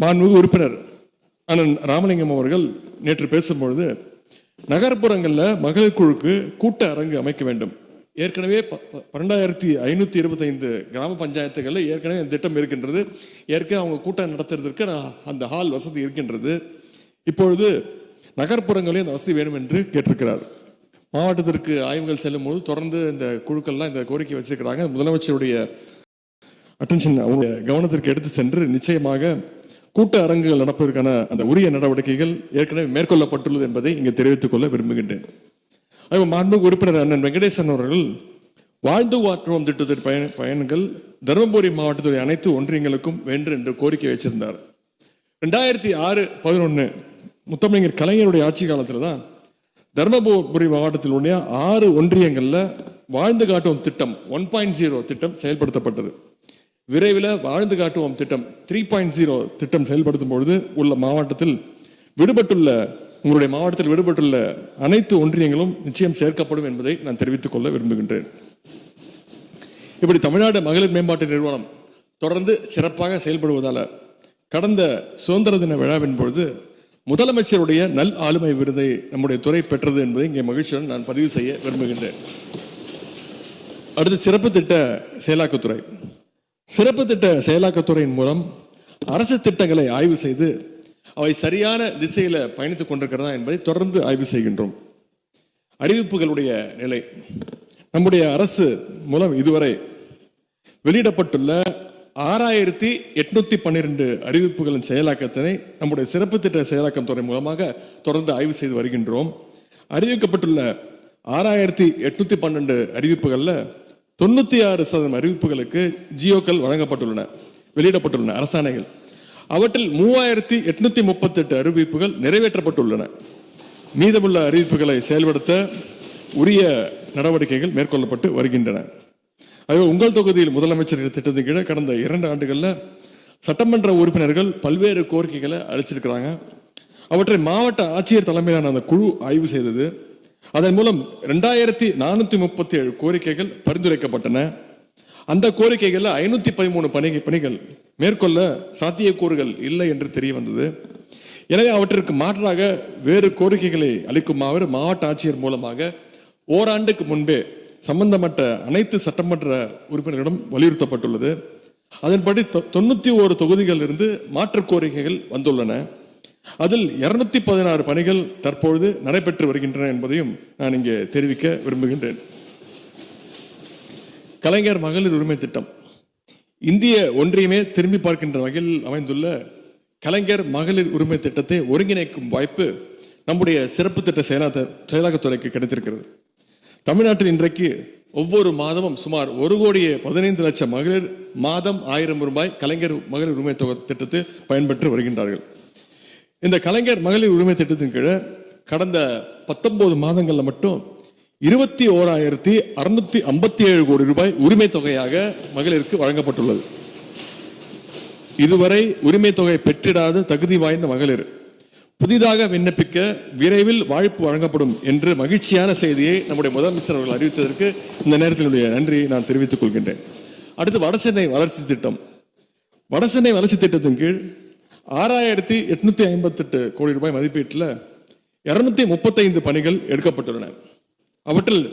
மாண்புமிகு உறுப்பினர் அண்ணன் ராமலிங்கம் அவர்கள் நேற்று பேசும்பொழுது நகர்ப்புறங்களில் மகளிர் குழுக்கு கூட்ட அரங்கு அமைக்க வேண்டும். ஏற்கனவே 12,525 கிராம பஞ்சாயத்துகளில் ஏற்கனவே அந்த திட்டம் இருக்கின்றது. ஏற்கனவே அவங்க கூட்டம் நடத்துறதுக்கு அந்த ஹால் வசதி இருக்கின்றது. இப்பொழுது நகர்ப்புறங்களே அந்த வசதி வேணும் என்று கேட்டிருக்கிறார். மாவட்டத்திற்கு ஆய்வுகள் செல்லும் போது தொடர்ந்து இந்த குழுக்கள்லாம் இந்த கோரிக்கை வச்சிருக்கிறாங்க. முதலமைச்சருடைய அட்டென்ஷன் அவங்க கவனத்திற்கு எடுத்து சென்று நிச்சயமாக கூட்ட அரங்குகள் நடப்பதற்கான அந்த உரிய நடவடிக்கைகள் ஏற்கனவே மேற்கொள்ளப்பட்டுள்ளது என்பதை இங்கே தெரிவித்துக் கொள்ள விரும்புகின்றேன். மாண்புமிகு உறுப்பினர் அண்ணன் வெங்கடேசன் அவர்கள் வாழ்ந்து வாற்றுவோம் திட்டத்தின் பயன்கள் தருமபுரி மாவட்டத்துடைய அனைத்து ஒன்றியங்களுக்கும் வேண்டும் என்று கோரிக்கை வச்சிருந்தார். 2006-11 முத்தமிழர் கலைஞருடைய ஆட்சி காலத்தில் தான் தருமபுரி மாவட்டத்தில் உள்ள 6 ஒன்றியங்களில் வாழ்ந்து காட்டுவோம் திட்டம் 1.0 திட்டம் செயல்படுத்தப்பட்டது. விரைவில் வாழ்ந்து காட்டுவோம் திட்டம் 3.0 திட்டம் செயல்படுத்தும் பொழுது உள்ள மாவட்டத்தில் உங்களுடைய மாவட்டத்தில் விடுபட்டுள்ள அனைத்து ஒன்றியங்களும் நிச்சயம் சேர்க்கப்படும் என்பதை நான் தெரிவித்துக் கொள்ள விரும்புகின்றேன். இப்படி தமிழ்நாடு மகளிர் மேம்பாட்டு நிறுவனம் தொடர்ந்து சிறப்பாக செயல்படுவதால் கடந்த சுதந்திர தின விழாவின் பொழுது முதலமைச்சருடைய நல் ஆளுமை விருதை நம்முடைய துறை பெற்றது என்பதை இங்கே மகிழ்ச்சியுடன் நான் பதிவு செய்ய விரும்புகின்றேன். அடுத்து சிறப்பு திட்ட செயலாக்கத்துறை. சிறப்பு திட்ட செயலாக்கத்துறையின் மூலம் அரசு திட்டங்களை ஆய்வு செய்து அவை சரியான திசையில் பயணித்துக் கொண்டிருக்கிறதா என்பதை தொடர்ந்து ஆய்வு செய்கின்றோம். அறிவிப்புகளுடைய நிலை நம்முடைய அரசு மூலம் இதுவரை வெளியிடப்பட்டுள்ள 6,812 அறிவிப்புகளின் செயலாக்கத்தினை நம்முடைய சிறப்பு திட்ட செயலாக்கம் துறை மூலமாக தொடர்ந்து ஆய்வு செய்து வருகின்றோம். அறிவிக்கப்பட்டுள்ள 6,812 அறிவிப்புகளில் 96% அறிவிப்புகளுக்கு ஜியோக்கள் வழங்கப்பட்டுள்ளன, வெளியிடப்பட்டுள்ளன அரசாணைகள். அவற்றில் 3,838 அறிவிப்புகள் நிறைவேற்றப்பட்டுள்ளன. மீதமுள்ள அறிவிப்புகளை செயல்படுத்த உரிய நடவடிக்கைகள் மேற்கொள்ளப்பட்டு வருகின்றன. ஆகவே உங்கள் தொகுதியில் முதலமைச்சர் திட்டத்தின் கீழே கடந்த 2 ஆண்டுகளில் சட்டமன்ற உறுப்பினர்கள் பல்வேறு கோரிக்கைகளை அளிச்சிருக்கிறாங்க. அவற்றை மாவட்ட ஆட்சியர் தலைமையிலான அந்த குழு ஆய்வு செய்தது. அதன் மூலம் 2,437 கோரிக்கைகள் பரிந்துரைக்கப்பட்டன. அந்த கோரிக்கைகளில் 513 பணிகள் மேற்கொள்ள சாத்தியக்கூறுகள் இல்லை என்று தெரிய வந்தது. எனவே அவற்றிற்கு மாற்றாக வேறு கோரிக்கைகளை அளிக்குமாறு மாவட்ட ஆட்சியர் மூலமாக ஓராண்டுக்கு முன்பே சம்பந்தப்பட்ட அனைத்து சட்டமன்ற உறுப்பினர்களிடம் வலியுறுத்தப்பட்டுள்ளது. அதன்படி 91 தொகுதிகளிலிருந்து மாற்று கோரிக்கைகள் வந்துள்ளன. அதில் 216 பணிகள் தற்பொழுது நடைபெற்று வருகின்றன என்பதையும் நான் இங்கே தெரிவிக்க விரும்புகின்றேன். கலைஞர் மகளிர் உரிமை திட்டம் இந்திய ஒன்றியமே திரும்பி பார்க்கின்ற வகையில் அமைந்துள்ள கலைஞர் மகளிர் உரிமை திட்டத்தை ஒருங்கிணைக்கும் வாய்ப்பு நம்முடைய சிறப்பு திட்ட செயலாக்கத்துறைக்கு கிடைத்திருக்கிறது. தமிழ்நாட்டில் இன்றைக்கு ஒவ்வொரு மாதமும் சுமார் 1,15,00,000 மகளிர் மாதம் 1,000 ரூபாய் கலைஞர் மகளிர் உரிமை தொகை திட்டத்தை பயன்பெற்று வருகின்றார்கள். இந்த கலைஞர் மகளிர் உரிமை திட்டத்தின் கீழே கடந்த 19 மாதங்களில் மட்டும் 21,657 கோடி ரூபாய் உரிமை தொகையாக மகளிருக்கு வழங்கப்பட்டுள்ளது. இதுவரை உரிமை தொகை பெற்றிடாத தகுதி வாய்ந்த மகளிர் புதிதாக விண்ணப்பிக்க விரைவில் வாய்ப்பு வழங்கப்படும் என்று மகிழ்ச்சியான செய்தியை நம்முடைய முதலமைச்சர் அவர்கள் அறிவித்ததற்கு இந்த நேரத்தினுடைய நன்றியை நான் தெரிவித்துக் கொள்கின்றேன். அடுத்து வடசென்னை வளர்ச்சி திட்டம். வடசென்னை வளர்ச்சி திட்டத்தின் கீழ் 6,858 கோடி ரூபாய் மதிப்பீட்டில் 235 பணிகள் எடுக்கப்பட்டுள்ளன. அவற்றில்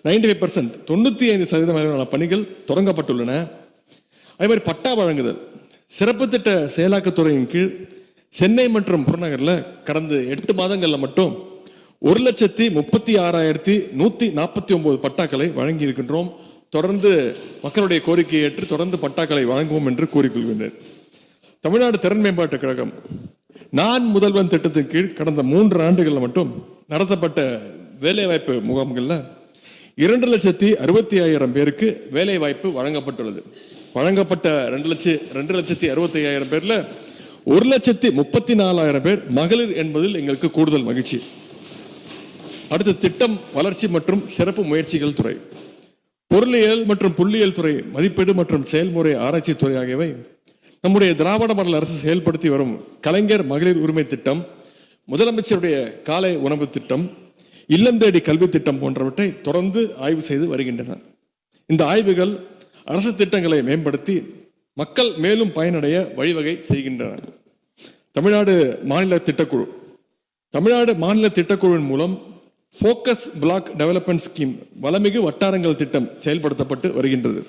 95% 95% பணிகள் தொடங்கப்பட்டுள்ளன. அதே மாதிரி பட்டா வழங்குதல் சிறப்பு திட்ட செயலாக்கத்துறையின் கீழ் சென்னை மற்றும் புறநகரில் கடந்த 8 மாதங்களில் மட்டும் 1,36,149 பட்டாக்களை வழங்கி இருக்கின்றோம். தொடர்ந்து மக்களுடைய கோரிக்கையை ஏற்று தொடர்ந்து பட்டாக்களை வழங்குவோம் என்று கூறிக்கொள்கின்றேன். தமிழ்நாடு திறன் மேம்பாட்டுக் கழகம் நான் முதல்வன் திட்டத்தின் கீழ் கடந்த 3 ஆண்டுகளில் மட்டும் நடத்தப்பட்ட வேலைவாய்ப்பு முகாம்களில் 2,65,000 பேருக்கு வேலை வாய்ப்பு வழங்கப்பட்டுள்ளது. வழங்கப்பட்ட 2,65,000 பேர்ல 1,34,000 பேர் மகளிர் என்பதில் எங்களுக்கு கூடுதல் மகிழ்ச்சி. அடுத்து திட்டம் வளர்ச்சி மற்றும் சிறப்பு முயற்சிகள் துறை. பொருளியல் மற்றும் புள்ளியியல் துறை, மதிப்பீடு மற்றும் செயல்முறை ஆராய்ச்சி துறை ஆகியவை நம்முடைய திராவிட மாடல் அரசு செயல்படுத்தி வரும் கலைஞர் மகளிர் உரிமை திட்டம், முதலமைச்சருடைய காலை உணவு திட்டம், இல்லம் தேடி கல்வி திட்டம் போன்றவற்றை தொடர்ந்து ஆய்வு செய்து வருகின்றன. இந்த ஆய்வுகள் அரசு திட்டங்களை மேம்படுத்தி மக்கள் மேலும் பயனடைய வழிவகை செய்கின்றன. தமிழ்நாடு மாநில திட்டக்குழு. தமிழ்நாடு மாநில திட்டக்குழுவின் மூலம் ஃபோக்கஸ் பிளாக் டெவலப்மெண்ட் ஸ்கீம் வளமிகு வட்டாரங்கள் திட்டம் செயல்படுத்தப்பட்டு வருகின்றது.